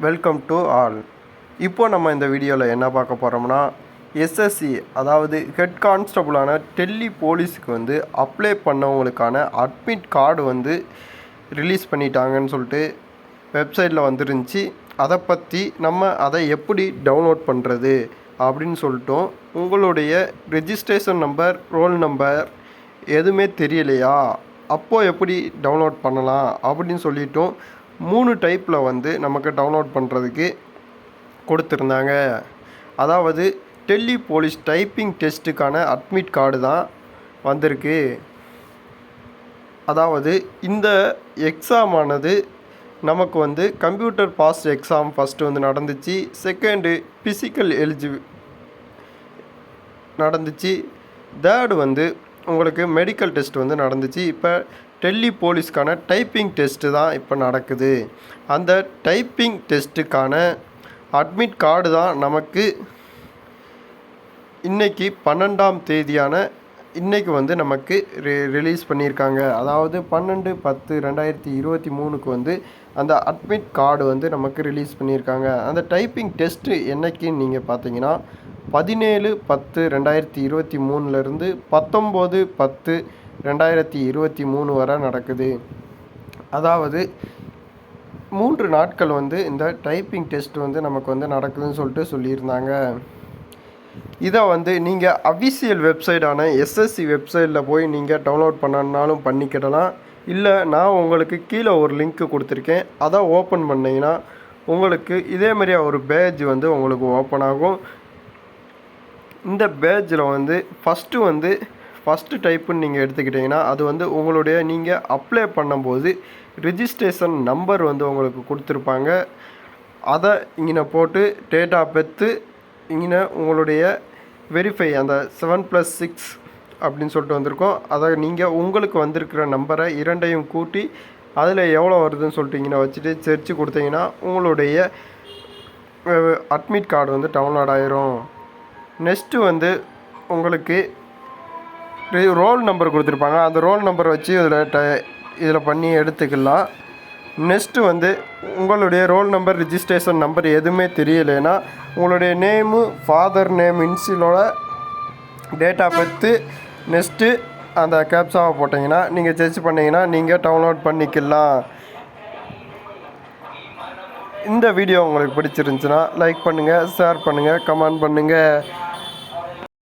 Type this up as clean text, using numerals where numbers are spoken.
Welcome to all. இப்போ நம்ம இந்த வீடியோவில் என்ன பார்க்க போகிறோம்னா, எஸ்எஸ்சி அதாவது ஹெட் கான்ஸ்டபுளான டெல்லி போலீஸுக்கு வந்து அப்ளை பண்ணவங்களுக்கான அட்மிட் கார்டு ரிலீஸ் பண்ணிட்டாங்கன்னு சொல்லிட்டு வெப்சைட்டில் வந்துருந்துச்சு. அதை பற்றி நம்ம அதை எப்படி டவுன்லோட் பண்ணுறது அப்படின்னு சொல்லிட்டோம். உங்களுடைய ரெஜிஸ்ட்ரேஷன் நம்பர், ரோல் நம்பர் எதுவுமே தெரியலையா, அப்போது எப்படி டவுன்லோட் பண்ணலாம் அப்படின்னு சொல்லிட்டோம். 3 டைப்பில் நமக்கு டவுன்லோட் பண்ணுறதுக்கு கொடுத்துருந்தாங்க. அதாவது டெல்லி போலீஸ் டைப்பிங் டெஸ்ட்டுக்கான அட்மிட் கார்டு தான் வந்திருக்கு. அதாவது இந்த எக்ஸாமானது நமக்கு கம்ப்யூட்டர் பாஸ் எக்ஸாம் ஃபஸ்ட்டு நடந்துச்சு. செகண்டு ஃபிசிக்கல் நடந்துச்சு. தேர்டு உங்களுக்கு மெடிக்கல் டெஸ்ட் நடந்துச்சு. இப்போ டெல்லி போலீஸ்க்கான டைப்பிங் டெஸ்ட்டு தான் இப்போ நடக்குது. அந்த டைப்பிங் டெஸ்ட்டுக்கான அட்மிட் கார்டு தான் நமக்கு இன்றைக்கி 12ஆம் தேதியான இன்றைக்கி நமக்கு ரிலீஸ் பண்ணியிருக்காங்க. அதாவது 12/10/2023 அந்த அட்மிட் கார்டு நமக்கு ரிலீஸ் பண்ணியிருக்காங்க. அந்த டைப்பிங் டெஸ்ட்டு என்றைக்குன்னு நீங்கள் பார்த்தீங்கன்னா 17/10/2023 19/10/2023 வரை நடக்குது. அதாவது 3 நாட்கள் இந்த டைப்பிங் டெஸ்ட் நமக்கு நடக்குதுன்னு சொல்லிட்டு சொல்லியிருந்தாங்க. இதை நீங்கள் அஃபிஷியல் வெப்சைட்டான எஸ்எஸ்சி வெப்சைட்டில் போய் நீங்கள் டவுன்லோட் பண்ணனாலும் பண்ணிக்கிடலாம். இல்லை, நான் உங்களுக்கு கீழே ஒரு லிங்க்கு கொடுத்துருக்கேன். அதை ஓப்பன் பண்ணிங்கன்னா உங்களுக்கு இதேமாதிரியா ஒரு பேஜ் உங்களுக்கு ஓப்பன் ஆகும். இந்த பேஜில் ஃபஸ்ட்டு டைப்புன்னு நீங்கள் எடுத்துக்கிட்டிங்கன்னா அது உங்களுடைய நீங்கள் அப்ளை பண்ணும்போது ரிஜிஸ்ட்ரேஷன் நம்பர் உங்களுக்கு கொடுத்துருப்பாங்க. அதை இங்கே போட்டு டேட் ஆஃப் பர்த்து இங்கே உங்களுடைய வெரிஃபை அந்த 7+6 அப்படின்னு சொல்லிட்டு வந்திருக்கோம். அதை நீங்கள் உங்களுக்கு வந்திருக்கிற நம்பரை இரண்டையும் கூட்டி அதில் எவ்வளோ வருதுன்னு சொல்லிட்டு இங்கே வச்சுட்டு செர்ச்சு கொடுத்தீங்கன்னா உங்களுடைய அட்மிட் கார்டு டவுன்லோட் ஆயிரும். நெக்ஸ்ட்டு உங்களுக்கு ரோல் நம்பர் கொடுத்துருப்பாங்க. அந்த ரோல் நம்பரை வச்சு இதில் பண்ணி எடுத்துக்கலாம். நெக்ஸ்ட்டு உங்களுடைய ரோல் நம்பர், ரிஜிஸ்ட்ரேஷன் நம்பர் எதுவுமே தெரியலைன்னா உங்களுடைய நேமு, ஃபாதர் நேம், இன்சிலோட டேட் ஆஃப் பர்த்து, நெக்ஸ்ட்டு அந்த கேப்சாவை போட்டிங்கன்னா நீங்கள் செர்ச் பண்ணிங்கன்னா நீங்கள் டவுன்லோட் பண்ணிக்கலாம். இந்த வீடியோ உங்களுக்கு பிடிச்சிருந்துச்சுன்னா லைக் பண்ணுங்கள், ஷேர் பண்ணுங்கள், கமெண்ட் பண்ணுங்கள்.